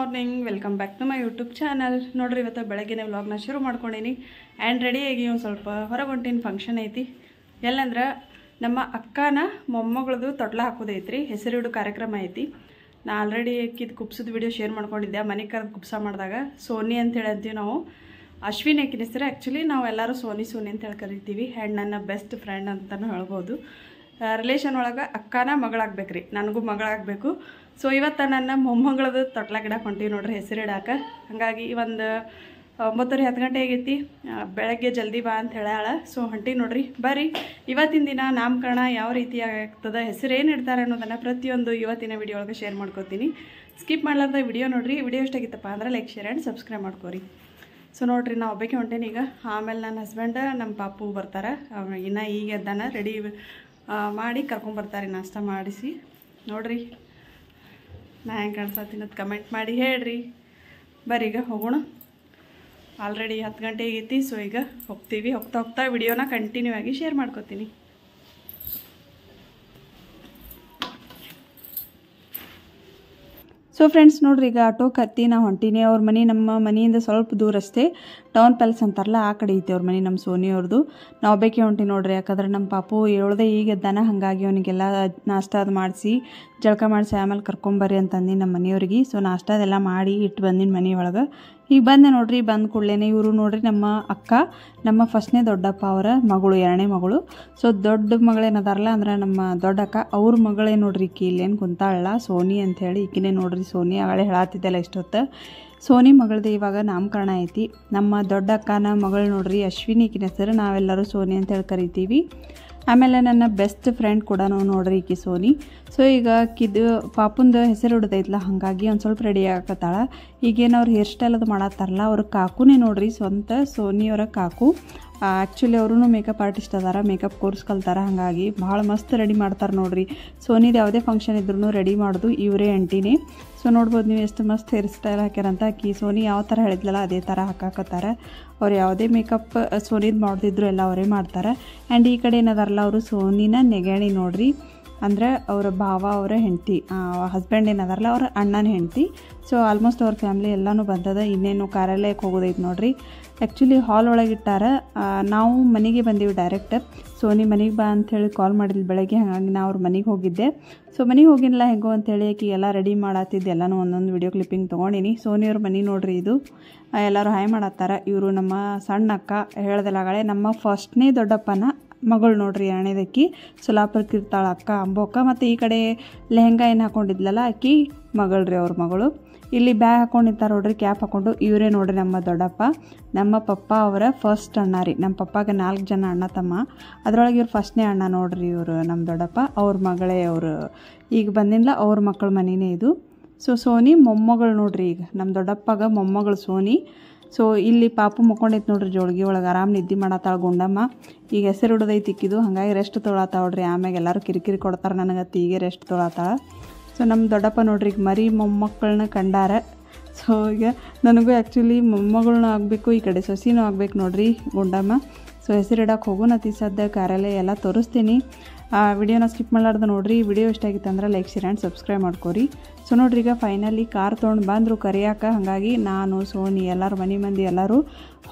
Morning, welcome back to my YouTube channel. ನೋಡ್ರಿ, ಇವತ್ತು ಬೆಳಗ್ಗೆನೇ ವ್ಲಾಗ್ನ ಶುರು ಮಾಡ್ಕೊಂಡೀನಿ ಆ್ಯಂಡ್ ರೆಡಿಯಾಗಿ ಒಂದು ಸ್ವಲ್ಪ ಹೊರಗೆ ಹೊಂಟಿನ ಫಂಕ್ಷನ್ ಐತಿ. ಎಲ್ಲಂದ್ರೆ ನಮ್ಮ ಅಕ್ಕನ ಮೊಮ್ಮಗಳದು ತೊಟ್ಲ ಹಾಕೋದೈತ್ರಿ, ಹೆಸರಿಡು ಕಾರ್ಯಕ್ರಮ ಐತಿ. ನಾ ಆಲ್ರೆಡಿ ಅಕ್ಕಿದು ಕುಪ್ಸದ ವಿಡಿಯೋ ಶೇರ್ ಮಾಡ್ಕೊಂಡಿದ್ದೆ. ಮನೆ ಕರೆದು ಕುಪ್ಸ ಮಾಡಿದಾಗ ಸೋನಿ ಅಂತೇಳಿ ಅಂತೀವಿ ನಾವು. ಅಶ್ವಿನಿ ಆಕಿನ ಹೆಸರು. ಆ್ಯಕ್ಚುಲಿ ನಾವು ಎಲ್ಲರೂ ಸೋನಿ ಅಂತೇಳಿ ಕರಿತೀವಿ. ಆ್ಯಂಡ್ ನನ್ನ ಬೆಸ್ಟ್ ಫ್ರೆಂಡ್ ಅಂತಲೂ ಹೇಳ್ಬೋದು. ರಿಲೇಷನ್ ಒಳಗೆ ಅಕ್ಕನ ಮಗಳಾಗಬೇಕ್ರಿ, ನನಗೂ ಮಗಳಾಗಬೇಕು. ಸೊ ಇವತ್ತು ನನ್ನ ಮೊಮ್ಮಗಳದು ತೊಟ್ಲ ಗಿಡಕ್ಕೆ ಹೊಂಟೀವಿ ನೋಡ್ರಿ, ಹೆಸರಿಡಾಕ. ಹಾಗಾಗಿ ಒಂದು 9:10 ಗಂಟೆ ಆಗೈತಿ. ಬೆಳಗ್ಗೆ ಜಲ್ದಿ ಬಾ ಅಂತ ಹೇಳ್ಯಾಳ. ಸೊ ಹೊಂಟೀವಿ ನೋಡ್ರಿ. ಬರ್ರಿ, ಇವತ್ತಿನ ದಿನ ನಾಮಕರಣ ಯಾವ ರೀತಿ ಆಗ್ತದೆ, ಹೆಸರು ಏನು ಇಡ್ತಾರೆ ಅನ್ನೋದನ್ನು ಪ್ರತಿಯೊಂದು ಇವತ್ತಿನ ವಿಡಿಯೋ ಒಳಗೆ ಶೇರ್ ಮಾಡ್ಕೋತೀನಿ. ಸ್ಕಿಪ್ ಮಾಡ್ಲಾರ್ದ ವಿಡಿಯೋ ನೋಡ್ರಿ. ವಿಡಿಯೋ ಇಷ್ಟಾಗಿತ್ತಪ್ಪ ಅಂದ್ರೆ ಲೈಕ್, ಶೇರ್ ಆ್ಯಂಡ್ ಸಬ್ಸ್ಕ್ರೈಬ್ ಮಾಡ್ಕೋರಿ. ಸೊ ನೋಡ್ರಿ, ನಾವು ಒಬ್ಬಕ್ಕೆ ಹೊಂಟೇನಿ ಈಗ. ಆಮೇಲೆ ನನ್ನ ಹಸ್ಬೆಂಡ್ ನಮ್ಮ ಪಾಪು ಬರ್ತಾರೆ. ಇನ್ನು ಈಗ ಎದ್ದಾನ, ರೆಡಿ ಮಾಡಿ ಕರ್ಕೊಂಬರ್ತಾರೆ ನಾಷ್ಟ ಮಾಡಿಸಿ. ನೋಡ್ರಿ ನಾ ಹೆಂಗೆ ಕಾಣಿಸ್ತೀನಿ ಅಂತ ಕಮೆಂಟ್ ಮಾಡಿ ಹೇಳ್ರಿ. ಬರ್ರಿ ಈಗ ಹೋಗೋಣ. ಆಲ್ರೆಡಿ 10 ಗಂಟೆ ಆಗೈತಿ. ಸೊ ಈಗ ಹೋಗ್ತೀವಿ. ಹೋಗ್ತಾ ವಿಡಿಯೋನ ಕಂಟಿನ್ಯೂ ಆಗಿ ಶೇರ್ ಮಾಡ್ಕೋತೀನಿ. ಸೊ ಫ್ರೆಂಡ್ಸ್ ನೋಡ್ರಿ, ಈಗ ಆಟೋಕ್ಕೆ ಹತ್ತಿ ನಾವು ಹೊಂಟೀನಿ. ಅವ್ರ ಮನೆ ನಮ್ಮ ಮನೆಯಿಂದ ಸ್ವಲ್ಪ ದೂರ ಅಷ್ಟೇ. ಟೌನ್ ಪ್ಯಾಲೇಸ್ ಅಂತಾರಲ್ಲ, ಆ ಕಡೆ ಐತಿ ಅವ್ರ ಮನೆ, ನಮ್ಮ ಸೋನಿ ಅವ್ರದ್ದು. ನಾವು ಬೇಕೆ ಹೊಂಟೀನಿ ನೋಡ್ರಿ. ಯಾಕಂದ್ರೆ ನಮ್ಮ ಪಾಪು ಹೇಳ್ದೆ ಈಗ ಎದ್ದಾನ. ಹಾಗಾಗಿ ಅವನಿಗೆಲ್ಲ ನಾಷ್ಟ ಅದು ಮಾಡಿಸಿ ಜಳಕ ಮಾಡಿಸಿ ಆಮೇಲೆ ಕರ್ಕೊಂಬರ್ರಿ ಅಂತಂದು ನಮ್ಮ ಮನೆಯವ್ರಿಗೆ. ಸೊ ನಾಷ್ಟ ಅದೆಲ್ಲ ಮಾಡಿ ಇಟ್ಟು ಬಂದಿನ ಮನೆಯೊಳಗೆ. ಈಗ ಬಂದೆ ನೋಡ್ರಿ. ಬಂದ ಕೂಡಲೇ ಇವರು ನೋಡ್ರಿ ನಮ್ಮ ಅಕ್ಕ, ನಮ್ಮ ಫಸ್ಟ್ನೇ ದೊಡ್ಡಪ್ಪ ಅವರ ಮಗಳು, 2ನೇ ಮಗಳು. ಸೊ ದೊಡ್ಡ ಮಗಳೇನದಾರಲ್ಲ ಅಂದ್ರೆ ನಮ್ಮ ದೊಡ್ಡಕ್ಕ, ಅವ್ರ ಮಗಳೇ ನೋಡ್ರಿ. ಈಕಿ ಇಲ್ಲೇನು ಕುಂತಾಳಲ್ಲ, ಸೋನಿ ಅಂಥೇಳಿ ಈಕಿನೇ ನೋಡ್ರಿ. ಸೋನಿ ಅವಳೆ ಹೇಳತ್ತಿದ್ದಲ್ಲ ಇಷ್ಟೊತ್ತು. ಸೋನಿ ಮಗಳದ್ದು ಇವಾಗ ನಾಮಕರಣ ಐತಿ. ನಮ್ಮ ದೊಡ್ಡಕ್ಕನ ಮಗಳು ನೋಡ್ರಿ, ಅಶ್ವಿನಿ ಈಕಿನ ಹೆಸರು. ನಾವೆಲ್ಲರೂ ಸೋನಿ ಅಂತೇಳಿ ಕರಿತೀವಿ. ಆಮೇಲೆ ನನ್ನ ಬೆಸ್ಟ್ ಫ್ರೆಂಡ್ ಕೂಡ ನೋಡ್ರಿ ಈಕಿ ಸೋನಿ. ಸೊ ಈಗ ಕಿದು ಪಾಪುಂದು ಹೆಸರು ಹಿಡ್ದೈತ್ಲ, ಹಾಗಾಗಿ ಒಂದು ಸ್ವಲ್ಪ ರೆಡಿ ಆಗತ್ತಾಳ. ಈಗೇನು ಅವ್ರು ಹೇರ್ ಸ್ಟೈಲ್ ಅದು ಮಾಡತ್ತಾರಲ್ಲ, ಅವ್ರ ಕಾಕುನೇ ನೋಡ್ರಿ, ಸ್ವಂತ ಸೋನಿಯವರ ಕಾಕು. ಆ್ಯಕ್ಚುಲಿ ಅವ್ರೂ ಮೇಕಪ್ ಆರ್ಟಿಸ್ಟ್ ಅದಾರ, ಮೇಕಪ್ ಕೋರ್ಸ್ ಕಲ್ತಾರ. ಹಾಗಾಗಿ ಭಾಳ ಮಸ್ತ್ ರೆಡಿ ಮಾಡ್ತಾರೆ ನೋಡ್ರಿ. ಸೋನಿದು ಯಾವುದೇ ಫಂಕ್ಷನ್ ಇದ್ರೂ ರೆಡಿ ಮಾಡೋದು ಇವರೇ ಅಂಟಿನೇ. ಸೊ ನೋಡ್ಬೋದು ನೀವು ಎಷ್ಟು ಮಸ್ತ್ ಹೇರ್ ಸ್ಟೈಲ್ ಹಾಕ್ಯಾರಂತ. ಆಕಿ ಸೋನಿ ಯಾವ ಥರ ಹೇಳಿದ್ಲಲ್ಲ ಅದೇ ಥರ ಹಾಕಾಕತ್ತಾರೆ. ಅವ್ರು ಯಾವುದೇ ಮೇಕಪ್ ಸೋನಿದು ಮಾಡ್ತಿದ್ರು ಎಲ್ಲ ಅವರೇ ಮಾಡ್ತಾರೆ. ಆ್ಯಂಡ್ ಈ ಕಡೆ ಏನದಾರಲ್ಲ, ಅವರು ಸೋನಿನ ನೆಗಣಿ ನೋಡ್ರಿ, ಅಂದರೆ ಅವರ ಭಾವ, ಅವರ ಹೆಂಡತಿ, ಹಸ್ಬೆಂಡ್ ಏನದಾರಲ್ಲ ಅವ್ರ ಅಣ್ಣನ ಹೆಂಡತಿ. ಸೊ ಆಲ್ಮೋಸ್ಟ್ ಅವ್ರ ಫ್ಯಾಮ್ಲಿ ಎಲ್ಲನೂ ಬಂದದ. ಇನ್ನೇನು ಕಾರ್ಯಾಲಯಕ್ಕೆ ಹೋಗೋದೈತೆ ನೋಡ್ರಿ. ಆ್ಯಕ್ಚುಲಿ ಹಾಲ್ ಒಳಗಿಟ್ಟಾರ. ನಾವು ಮನೆಗೆ ಬಂದೀವಿ ಡೈರೆಕ್ಟ್. ಸೋನಿ ಮನೆಗೆ ಬಾ ಅಂಥೇಳಿ ಕಾಲ್ ಮಾಡಿದ್ಲು ಬೆಳಗ್ಗೆ. ಹಾಗಾಗಿ ನಾ ಅವ್ರ ಮನೆಗೆ ಹೋಗಿದ್ದೆ. ಸೊ ಮನೆಗೆ ಹೋಗಿಲ್ಲ ಹೆಂಗೋ ಅಂತೇಳಿ ಆಕಿ ಎಲ್ಲ ರೆಡಿ ಮಾಡತ್ತಿದ್ದು ಎಲ್ಲನೂ ಒಂದೊಂದು ವಿಡಿಯೋ ಕ್ಲಿಪ್ಪಿಂಗ್ ತೊಗೊಂಡಿನಿ. ಸೋನಿಯವ್ರ ಮನೆ ನೋಡ್ರಿ ಇದು. ಎಲ್ಲರೂ ಹಾಯ್ ಮಾಡತ್ತಾರ. ಇವರು ನಮ್ಮ ಸಣ್ಣ ಅಕ್ಕ, ಹೇಳ್ದಲ್ಲಾಗಳೆ ನಮ್ಮ ಫಸ್ಟ್ನೇ ದೊಡ್ಡಪ್ಪನ ಮಗಳು ನೋಡ್ರಿ, 2ನೇದಕ್ಕಿ. ಸೊಲ್ಲಾಪುರಕ್ಕೆ ಇರ್ತಾಳೆ ಅಕ್ಕ, ಅಂಬೋಕ್ಕ. ಮತ್ತು ಈ ಕಡೆ ಲೆಹಂಗಾ ಏನು ಹಾಕೊಂಡಿದ್ಲಲ್ಲ ಆಕಿ ಮಗಳ್ರಿ, ಅವ್ರ ಮಗಳು. ಇಲ್ಲಿ ಬ್ಯಾಗ್ ಹಾಕೊಂಡಿರ್ತಾರೆ ನೋಡ್ರಿ, ಕ್ಯಾಪ್ ಹಾಕ್ಕೊಂಡು. ಇವರೇ ನೋಡ್ರಿ ನಮ್ಮ ದೊಡ್ಡಪ್ಪ. ನಮ್ಮ ಪಪ್ಪ ಅವರ ಫಸ್ಟ್ ಅಣ್ಣ ರೀ. ನಮ್ಮ ಪಪ್ಪಾಗೆ 4 ಜನ ಅಣ್ಣ ತಮ್ಮ, ಅದರೊಳಗೆ ಇವ್ರು ಫಸ್ಟ್ನೇ ಅಣ್ಣ ನೋಡ್ರಿ. ಇವರು ನಮ್ಮ ದೊಡ್ಡಪ್ಪ, ಅವ್ರ ಮಗಳೇ. ಅವರು ಈಗ ಬಂದಿಲ್ಲ, ಅವ್ರ ಮಕ್ಕಳ ಮನೆಯೇ ಇದು. ಸೊ ಸೋನಿ ಮೊಮ್ಮಗಳು ನೋಡ್ರಿ. ಈಗ ನಮ್ಮ ದೊಡ್ಡಪ್ಪಗ ಮೊಮ್ಮಗಳು ಸೋನಿ. ಸೊ ಇಲ್ಲಿ ಪಾಪು ಮಕ್ಕೊಂಡೈತೆ ನೋಡ್ರಿ ಜೋಳಿಗೆ ಒಳಗೆ, ಆರಾಮ್ ನಿದ್ದೆ ಮಾಡತ್ತಾಳ ಗುಂಡಮ್ಮ. ಈಗ ಹೆಸರು ಹಿಡ್ದೈತಿ ಇಕ್ಕಿದು, ಹಾಗಾಗಿ ರೆಸ್ಟ್ ತೊಳತ್ತಾಳ್ರಿ. ಆಮ್ಯಾಗ ಎಲ್ಲರೂ ಕಿರಿಕಿರಿ ಕೊಡ್ತಾರೆ ನನಗತ್ತಿ, ಈಗ ರೆಸ್ಟ್ ತೊಳತ್ತಾಳ. ಸೊ ನಮ್ಮ ದೊಡ್ಡಪ್ಪ ನೋಡ್ರಿ ಈಗ ಮರಿ ಮೊಮ್ಮಕ್ಕಳನ್ನ ಕಂಡಾರ. ಸೊ ಈಗ ನನಗೂ ಆ್ಯಕ್ಚುಲಿ ಮೊಮ್ಮಗಳನ್ನ ಆಗಬೇಕು, ಈ ಕಡೆ ಸೊಸಿನೂ ಆಗ್ಬೇಕು ನೋಡ್ರಿ ಗುಂಡಮ್ಮ. ಸೊ ಹೆಸರಿಡಕ್ಕೆ ಹೋಗೋಣತಿ ಸದ್ಯ. ಕಾರ್ಯಾಲಯ ಎಲ್ಲ ತೋರಿಸ್ತೀನಿ. ವಿಡಿಯೋನ ಸ್ಕಿಪ್ ಮಾಡಲಾರ್ದು ನೋಡ್ರಿ. ವಿಡಿಯೋ ಇಷ್ಟ ಆಗಿತ್ತು ಅಂದ್ರೆ ಲೈಕ್, ಶೇರ್ ಆ್ಯಂಡ್ ಸಬ್ಸ್ಕ್ರೈಬ್ ಮಾಡ್ಕೋರಿ. ಸೊ ನೋಡ್ರಿ, ಈಗ ಫೈನಲಿ ಕಾರ್ ತೊಗೊಂಡು ಬಂದರು ಕರಿಯಾಕ. ಹಾಗಾಗಿ ನಾನು, ಸೋನಿ, ಎಲ್ಲರೂ ಮನೆ ಮಂದಿ ಎಲ್ಲರೂ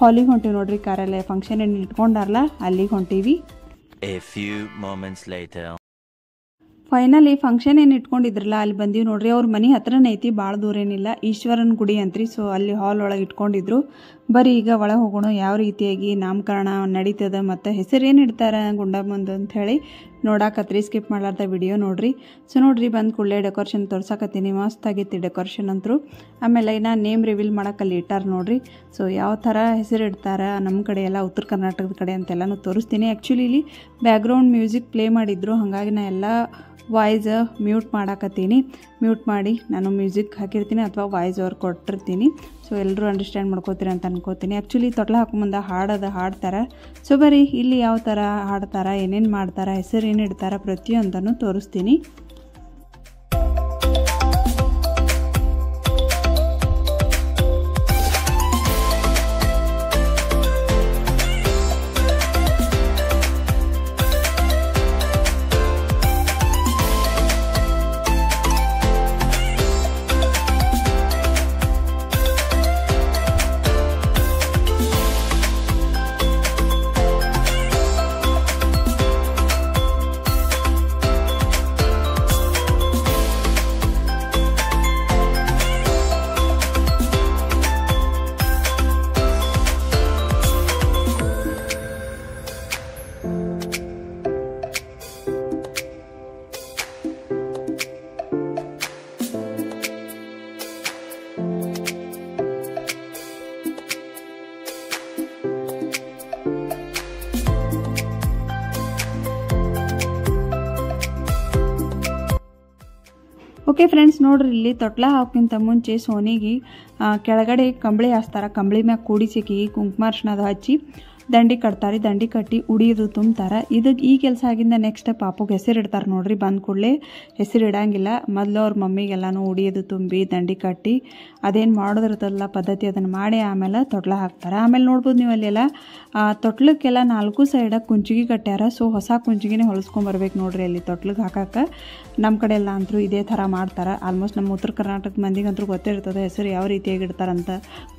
ಹಾಲಿಗೆ ಹೊಂಟೀವಿ ನೋಡ್ರಿ. ಕಾರ್ಯಾಲಯ ಫಂಕ್ಷನ್ ಏನು ಇಟ್ಕೊಂಡಾರಲ್ಲ ಅಲ್ಲಿಗೆ ಹೊಂಟೀವಿ. ಫೈನಲಿ ಫಂಕ್ಷನ್ ಏನು ಇಟ್ಕೊಂಡಿದ್ರಲ್ಲ ಅಲ್ಲಿ ಬಂದೀವಿ ನೋಡ್ರಿ. ಅವ್ರ ಮನೆ ಹತ್ರನೇ ಐತಿ, ಭಾಳ ದೂರ ಏನಿಲ್ಲ. ಈಶ್ವರನ ಗುಡಿ ಅಂತ್ರಿ. ಸೊ ಅಲ್ಲಿ ಹಾಲ್ ಒಳಗೆ ಇಟ್ಕೊಂಡಿದ್ರು. ಬರೀ ಈಗ ಒಳಗೆ ಹೋಗೋಣ, ಯಾವ ರೀತಿಯಾಗಿ ನಾಮಕರಣ ನಡೀತದೆ ಮತ್ತು ಹೆಸರು ಏನು ಇಡ್ತಾರೆ ಗುಂಡಮ್ಮಂದು ಅಂಥೇಳಿ ನೋಡಾಕತ್ರಿ. ಸ್ಕಿಪ್ ಮಾಡಲಾರ್ದ ವಿಡಿಯೋ ನೋಡ್ರಿ. ಸೊ ನೋಡ್ರಿ, ಬಂದು ಕೂಡಲೇ ಡೆಕೋರೇಷನ್ ತೋರ್ಸಾಕತ್ತೀನಿ. ಮಸ್ತ್ ಆಗೈತಿ ಡೆಕೋರೇಷನ್ ಅಂತೂ. ಆಮೇಲೆ ಇನ್ನು ನೇಮ್ ರಿವೀಲ್ ಮಾಡೋಕ್ಕಲ್ಲಿ ಇಟ್ಟಾರ ನೋಡ್ರಿ. ಸೊ ಯಾವ ಥರ ಹೆಸರು ಇಡ್ತಾರೆ ನಮ್ಮ ಕಡೆ ಎಲ್ಲ, ಉತ್ತರ ಕರ್ನಾಟಕದ ಕಡೆ ಅಂತೆಲ್ಲನೂ ತೋರಿಸ್ತೀನಿ. ಆ್ಯಕ್ಚುಲಿ ಇಲ್ಲಿ ಬ್ಯಾಕ್ಗ್ರೌಂಡ್ ಮ್ಯೂಸಿಕ್ ಪ್ಲೇ ಮಾಡಿದ್ರು, ಹಾಗಾಗಿ ನಾ ಎಲ್ಲ ವಾಯ್ಸ್ ಮ್ಯೂಟ್ ಮಾಡಾಕತ್ತೀನಿ. ಮ್ಯೂಟ್ ಮಾಡಿ ನಾನು ಮ್ಯೂಸಿಕ್ ಹಾಕಿರ್ತೀನಿ ಅಥವಾ ವಾಯ್ಸ್ ಅವ್ರು ಕೊಟ್ಟಿರ್ತೀನಿ. ಸೊ ಎಲ್ಲರೂ ಅಂಡರ್ಸ್ಟ್ಯಾಂಡ್ ಮಾಡ್ಕೋತೀರಿ ಅಂತ ಅನ್ಕೋತೀನಿ. ಆ್ಯಕ್ಚುಲಿ ತೊಟ್ಲ ಹಾಕೊಂಬಂದ ಹಾಡ್ತಾರೆ. ಸೊ ಬರೀ ಇಲ್ಲಿ ಯಾವ ಥರ ಹಾಡ್ತಾರೆ, ಏನೇನು ಮಾಡ್ತಾರೆ, ಹೆಸರು ಏನು ಇಡ್ತಾರೆ, ಪ್ರತಿಯೊಂದನ್ನು ತೋರಿಸ್ತೀನಿ. ಓಕೆ ಫ್ರೆಂಡ್ಸ್, ನೋಡ್ರಿ ಇಲ್ಲಿ ತೊಟ್ಲ ಹಾಕೋಕ್ಕಿಂತ ಮುಂಚೆ ಸೋನಿಗೆ ಕೆಳಗಡೆ ಕಂಬಳಿ ಹಾಸ್ತಾರ. ಕಂಬಳಿ ಮ್ಯಾಗ ಕೂಡಿಸಿಕಿ ಕುಂಕುಮ ಅರ್ಶಿನ ಹಚ್ಚಿ ದಂಡಿ ಕಟ್ತಾರೆ. ದಂಡಿ ಕಟ್ಟಿ ಉಡಿಯೋದು ತುಂಬ್ತಾರೆ. ಇದಕ್ಕೆ ಈ ಕೆಲಸ ಆಗಿಂದ ನೆಕ್ಸ್ಟ್ ಪಾಪುಗೆ ಹೆಸರು ಇಡ್ತಾರೆ. ನೋಡ್ರಿ, ಬಂದ ಕೂಡಲೇ ಹೆಸರು ಇಡಂಗಿಲ್ಲ. ಮೊದಲು ಅವ್ರ ಮಮ್ಮಿಗೆಲ್ಲಾನು ಉಡಿಯೋದು ತುಂಬಿ ದಂಡಿ ಕಟ್ಟಿ ಅದೇನು ಮಾಡೋದಿರ್ತದಲ್ಲ ಪದ್ಧತಿ ಅದನ್ನು ಮಾಡಿ ಆಮೇಲೆ ತೊಟ್ಲ ಹಾಕ್ತಾರೆ. ಆಮೇಲೆ ನೋಡ್ಬೋದು ನೀವು ಅಲ್ಲೆಲ್ಲ ತೊಟ್ಲಕ್ಕೆಲ್ಲ 4 ಸೈಡ ಕುಂಚಿಗೆ ಕಟ್ಟ್ಯಾರ. ಸೊ ಹೊಸ ಕುಂಚಿಗೆನೇ ಹೊಲಿಸ್ಕೊಂಬರ್ಬೇಕು ನೋಡ್ರಿ ಅಲ್ಲಿ ತೊಟ್ಲಿಗೆ ಹಾಕಕ್ಕೆ. ನಮ್ಮ ಕಡೆ ಎಲ್ಲ ಅಂತೂ ಇದೇ ಥರ ಮಾಡ್ತಾರೆ. ಆಲ್ಮೋಸ್ಟ್ ನಮ್ಮ ಉತ್ತರ ಕರ್ನಾಟಕದ ಮಂದಿಗಂತೂ ಗೊತ್ತಿರ್ತದೆ ಹೆಸರು ಯಾವ ರೀತಿಯಾಗಿ ಇಡ್ತಾರಂತ.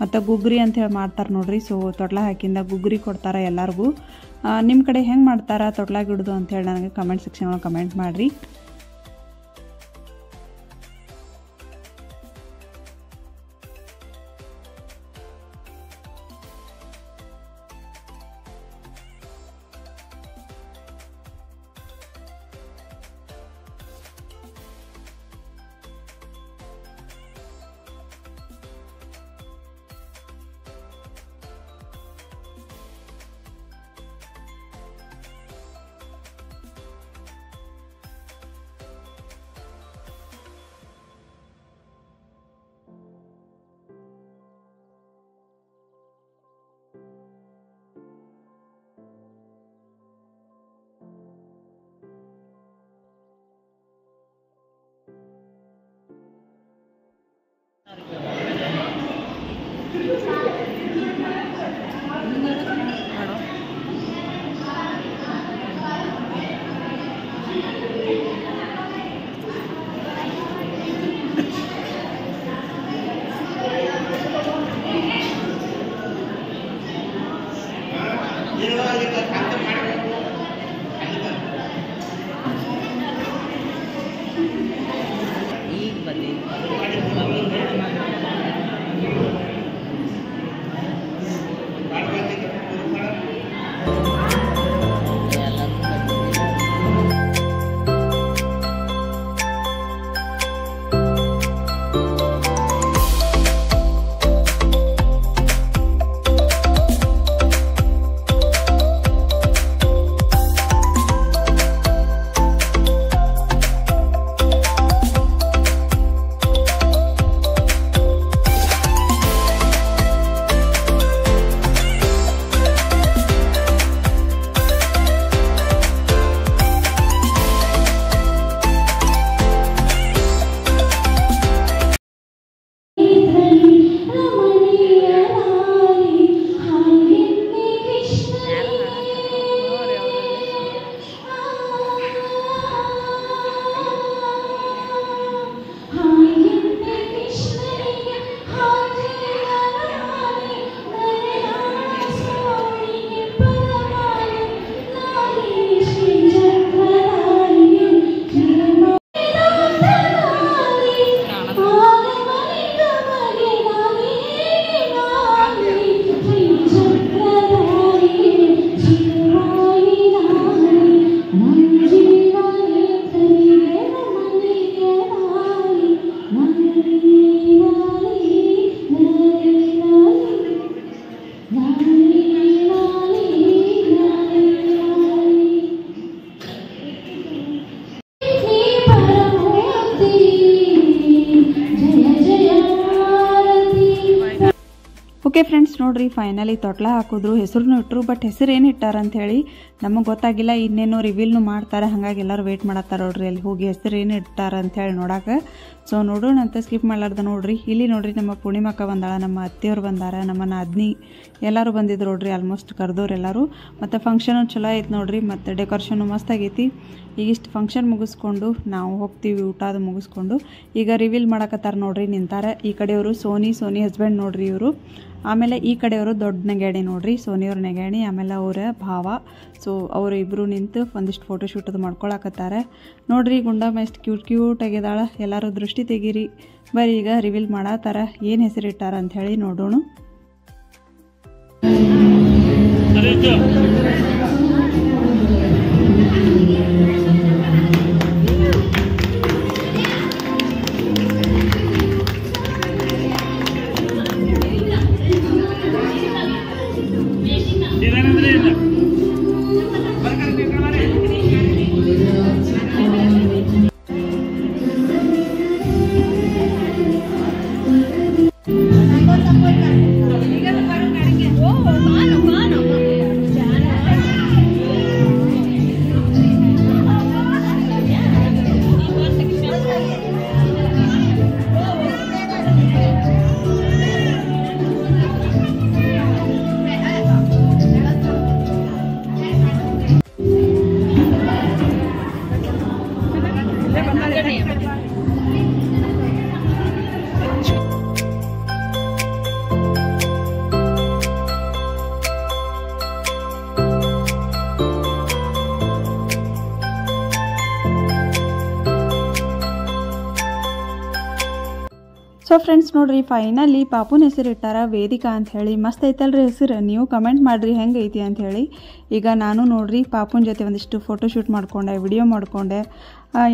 ಮತ್ತು ಗುಗ್ರಿ ಅಂತ ಹೇಳಿ ಮಾಡ್ತಾರೆ ನೋಡ್ರಿ. ಸೊ ತೊಟ್ಲ ಹಾಕಿಂದ ಗುಗ್ರಿ ಕೊಡ್ತಾರೆ ಎಲ್ಲರಿಗೂ. ನಿಮ್ಮ ಕಡೆ ಹೆಂಗೆ ಮಾಡ್ತಾರೆ ತೊಟ್ಲಾಗ ಹಿಡ್ದು ಅಂತೇಳಿ ನನಗೆ ಕಮೆಂಟ್ ಸೆಕ್ಷನ್ ಒಳಗೆ ಕಮೆಂಟ್ ಮಾಡಿರಿ. ಓಕೆ ಫ್ರೆಂಡ್ಸ್, ನೋಡ್ರಿ ಫೈನಲಿ ತೊಟ್ಲ ಹಾಕಿದ್ರು, ಹೆಸರನ್ನು ಇಟ್ಟರು. ಬಟ್ ಹೆಸರು ಏನು ಇಟ್ಟಾರ ಅಂತ ಹೇಳಿ ನಮಗೆ ಗೊತ್ತಾಗಿಲ್ಲ. ಇನ್ನೇನೋ ರಿವೀಲ್ನು ಮಾಡ್ತಾರೆ, ಹಾಗಾಗಿ ಎಲ್ಲರೂ ವೇಟ್ ಮಾಡತ್ತಾರ ನೋಡ್ರಿ ಅಲ್ಲಿ ಹೋಗಿ ಹೆಸರು ಏನು ಇಟ್ಟಾರ ಅಂತ ಹೇಳಿ ನೋಡಕ್ಕೆ. ಸೊ ನೋಡೋಣ ಅಂತ ಸ್ಕಿಪ್ ಮಾಡ್ಲಾರ್ದ ನೋಡ್ರಿ. ಇಲ್ಲಿ ನೋಡ್ರಿ ನಮ್ಮ ಪೂರ್ಣಿಮಕ್ಕ ಬಂದಾಳ, ನಮ್ಮ ಅತ್ತೆಯವ್ರು ಬಂದಾರ, ನಮ್ಮ ನಾದ್ನಿ ಎಲ್ಲರೂ ಬಂದಿದ್ರು ನೋಡ್ರಿ. ಆಲ್ಮೋಸ್ಟ್ ಕರೆದವ್ರು ಎಲ್ಲರೂ. ಮತ್ತು ಫಂಕ್ಷನು ಚಲೋ ಐತೆ ನೋಡ್ರಿ. ಮತ್ತು ಡೆಕೋರೇಷನು ಮಸ್ತ್ ಆಗೈತಿ. ಈಗ ಇಷ್ಟು ಫಂಕ್ಷನ್ ಮುಗಿಸ್ಕೊಂಡು ನಾವು ಹೋಗ್ತೀವಿ ಊಟ ಅದು ಮುಗಿಸ್ಕೊಂಡು. ಈಗ ರಿವೀಲ್ ಮಾಡಕತ್ತಾರ ನೋಡ್ರಿ, ನಿಂತಾರೆ. ಈ ಕಡೆಯವರು ಸೋನಿ ಹಸ್ಬೆಂಡ್ ನೋಡ್ರಿ ಇವರು. ಆಮೇಲೆ ಈ ಕಡೆಯವರು ದೊಡ್ಡ ನೆಗಾಣಿ ನೋಡ್ರಿ, ಸೋನಿಯವ್ರ ನೆಗಾಣಿ. ಆಮೇಲೆ ಅವರ ಭಾವ. ಸೊ ಅವರು ಇಬ್ಬರು ನಿಂತು ಒಂದಿಷ್ಟು ಫೋಟೋಶೂಟ್ ಅದು ಮಾಡ್ಕೊಳಕತ್ತಾರೆ ನೋಡ್ರಿ. ಗುಂಡಮ್ಮ ಎಷ್ಟು ಕ್ಯೂಟ್ ಆಗಿದಾಳ. ಎಲ್ಲರೂ ದೃಷ್ಟಿ ತೆಗೀರಿ. ಬರೀ ಈಗ ರಿವೀಲ್ ಮಾಡತ್ತಾರ, ಏನು ಹೆಸರಿಟ್ಟಾರ ಅಂತ ಹೇಳಿ ನೋಡೋಣ. ಸೊ ಫ್ರೆಂಡ್ಸ್ ನೋಡ್ರಿ ಫೈನಲಿ ಪಾಪುನ ಹೆಸರು ಇಟ್ಟಾರ ವೇದಿಕಾ ಅಂತ ಹೇಳಿ. ಮಸ್ತ್ ಐತಲ್ರಿ ಹೆಸರು. ನೀವು ಕಮೆಂಟ್ ಮಾಡಿರಿ ಹೆಂಗೆ ಐತಿ ಅಂತ ಹೇಳಿ. ಈಗ ನಾನು ನೋಡ್ರಿ ಪಾಪುನ ಜೊತೆ ಒಂದಿಷ್ಟು ಫೋಟೋಶೂಟ್ ಮಾಡ್ಕೊಂಡೆ, ವಿಡಿಯೋ ಮಾಡ್ಕೊಂಡೆ.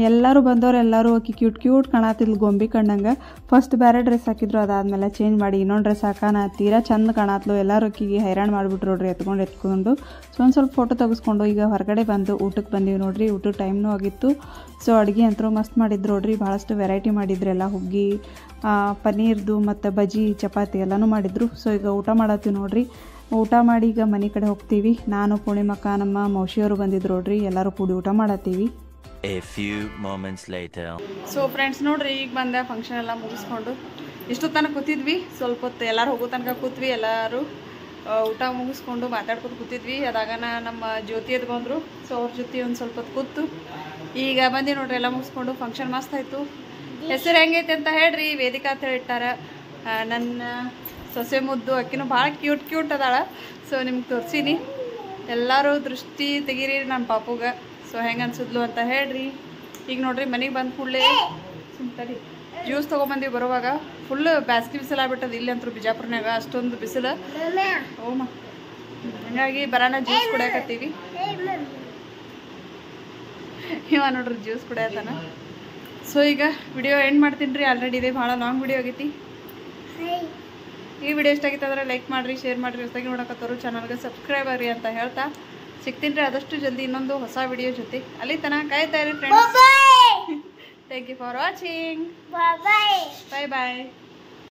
ಎಲ್ಲರೂ ಬಂದವ್ರು ಎಲ್ಲರೂ ಆಕಿ ಕ್ಯೂಟ್ ಕಾಣತ್ತಿದ್ಲು, ಗೊಂಬಿ ಕಣ್ಣಂಗೆ. ಫಸ್ಟ್ ಬೇರೆ ಡ್ರೆಸ್ ಹಾಕಿದ್ರು, ಅದಾದಮೇಲೆ ಚೇಂಜ್ ಮಾಡಿ ಇನ್ನೊಂದು ಡ್ರೆಸ್ ಹಾಕೋಣ ತೀರಾ ಚಂದ ಕಾಣತ್ಲು. ಎಲ್ಲರೂ ಆಕಿಗೆ ಹೈರಾಣ ಮಾಡಿಬಿಟ್ರು ನೋಡ್ರಿ ಎತ್ಕೊಂಡು. ಸೊ ಒಂದು ಸ್ವಲ್ಪ ಫೋಟೋ ತೆಗೆಸ್ಕೊಂಡು ಈಗ ಹೊರಗಡೆ ಬಂದು ಊಟಕ್ಕೆ ಬಂದೀವಿ ನೋಡ್ರಿ. ಊಟದ ಟೈಮ್ನೂ ಆಗಿತ್ತು. ಸೊ ಅಡುಗೆ ಅಂತೂ ಮಸ್ತ್ ಮಾಡಿದ್ರು ನೋಡ್ರಿ. ಭಾಳಷ್ಟು ವೆರೈಟಿ ಮಾಡಿದ್ರು ಎಲ್ಲ, ಹುಗ್ಗಿ, ಪನ್ನೀರ್ದು ಮತ್ತು ಬಜ್ಜಿ, ಚಪಾತಿ ಎಲ್ಲನೂ ಮಾಡಿದ್ರು. ಸೊ ಈಗ ಊಟ ಮಾಡತ್ತೀವಿ ನೋಡ್ರಿ. ಊಟ ಮಾಡಿ ಈಗ ಮನೆ ಕಡೆ ಹೋಗ್ತೀವಿ. ನಾನು ಪೂರ್ಣಿಮಕ್ಕ, ನಮ್ಮ ಮೌಶಿಯವರು ಬಂದಿದ್ರು ನೋಡ್ರಿ. ಎಲ್ಲರೂ ಕೂಡಿ ಊಟ ಮಾಡತ್ತೀವಿ. A few moments later. So friends ನೋಡ್ರಿ, ಈಗ ಬಂದೆ ಫಂಕ್ಷನ್ ಎಲ್ಲ ಮುಗಿಸ್ಕೊಂಡು. ಇಷ್ಟು ತನಕ ಕೂತಿದ್ವಿ, ಸ್ವಲ್ಪ ಹೊತ್ತು ಎಲ್ಲರೂ ಹೋಗೋ ತನಕ ಕೂತ್ವಿ. ಎಲ್ಲರೂ ಊಟ ಮುಗಿಸ್ಕೊಂಡು ಮಾತಾಡ್ಕೊಂಡು ಕೂತಿದ್ವಿ. ಅದಾಗ ನಮ್ಮ ಜ್ಯೋತಿ ಎದ್ದು ಬಂದರು. ಸೊ ಅವ್ರ ಜೊತೆ ಒಂದು ಸ್ವಲ್ಪ ಹೊತ್ತು ಕೂತು ಈಗ ಬಂದು ನೋಡ್ರಿ ಎಲ್ಲ ಮುಗಿಸ್ಕೊಂಡು. ಫಂಕ್ಷನ್ ಮಸ್ತ್ ಆಯಿತು. ಹೆಸರು ಹೆಂಗೈತೆ ಅಂತ ಹೇಳ್ರಿ. ವೇದಿಕಾ ಅಂತ ಹೇಳಿಟ್ಟಾರ. ನನ್ನ ಸೊಸೆ ಮುದ್ದು, ಅಕ್ಕಿನೂ ಭಾಳ ಕ್ಯೂಟ್ ಅದಾಳ. ಸೊ ನಿಮ್ಗೆ ತೋರಿಸೀನಿ. ಎಲ್ಲರೂ ದೃಷ್ಟಿ ತೆಗೀರಿ ನನ್ನ ಪಾಪುಗೆ. ಸೊ ಹೆಂಗೆ ಅನ್ಸಿದ್ಲು ಅಂತ ಹೇಳ್ರಿ. ಈಗ ನೋಡ್ರಿ ಮನೆಗೆ ಬಂದು ಕೂಡಲೇ ಸುಮ್ತರಿ ಜ್ಯೂಸ್ ತೊಗೊಂಬಂದಿವಿ. ಬರುವಾಗ ಫುಲ್ ಬ್ಯಾಸ್ಗಿ ಬಿಸಿಲು ಆಗ್ಬಿಟ್ಟದ. ಇಲ್ಲಿ ಅಂತೂ ಬಿಜಾಪುರ್ನಾಗ ಅಷ್ಟೊಂದು ಬಿಸಿಲು. ಓಮ ಹಂಗಾಗಿ ಬರೋಣ ಜ್ಯೂಸ್ ಕುಡಿಯಕತ್ತೀವಿ. ಇವ ನೋಡ್ರಿ ಜ್ಯೂಸ್ ಕುಡಿಯತಾನ. ಸೊ ಈಗ ವಿಡಿಯೋ ಎಂಡ್ ಮಾಡ್ತೀನಿ ರೀ. ಆಲ್ರೆಡಿ ಇದೆ, ಭಾಳ ಲಾಂಗ್ ವಿಡಿಯೋ ಆಗೈತಿ. ಈ ವಿಡಿಯೋ ಇಷ್ಟ ಆಗಿತ್ತು ಅಂದರೆ ಲೈಕ್ ಮಾಡಿರಿ, ಶೇರ್ ಮಾಡಿರಿ. ಹೊಸದಾಗಿ ನೋಡಕತ್ತವರು ಚಾನಲ್ಗೆ ಸಬ್ಸ್ಕ್ರೈಬ್ ಆಗ್ರಿ ಅಂತ ಹೇಳ್ತಾ ಸಿಗ್ತೀನಿ ರೀ ಆದಷ್ಟು ಜಲ್ದಿ ಇನ್ನೊಂದು ಹೊಸ ವಿಡಿಯೋ ಜೊತೆ. ಅಲ್ಲಿ ತನಕ ಕಾಯ್ತಾ ಇರಿ friends. Thank you for watching. Bye bye.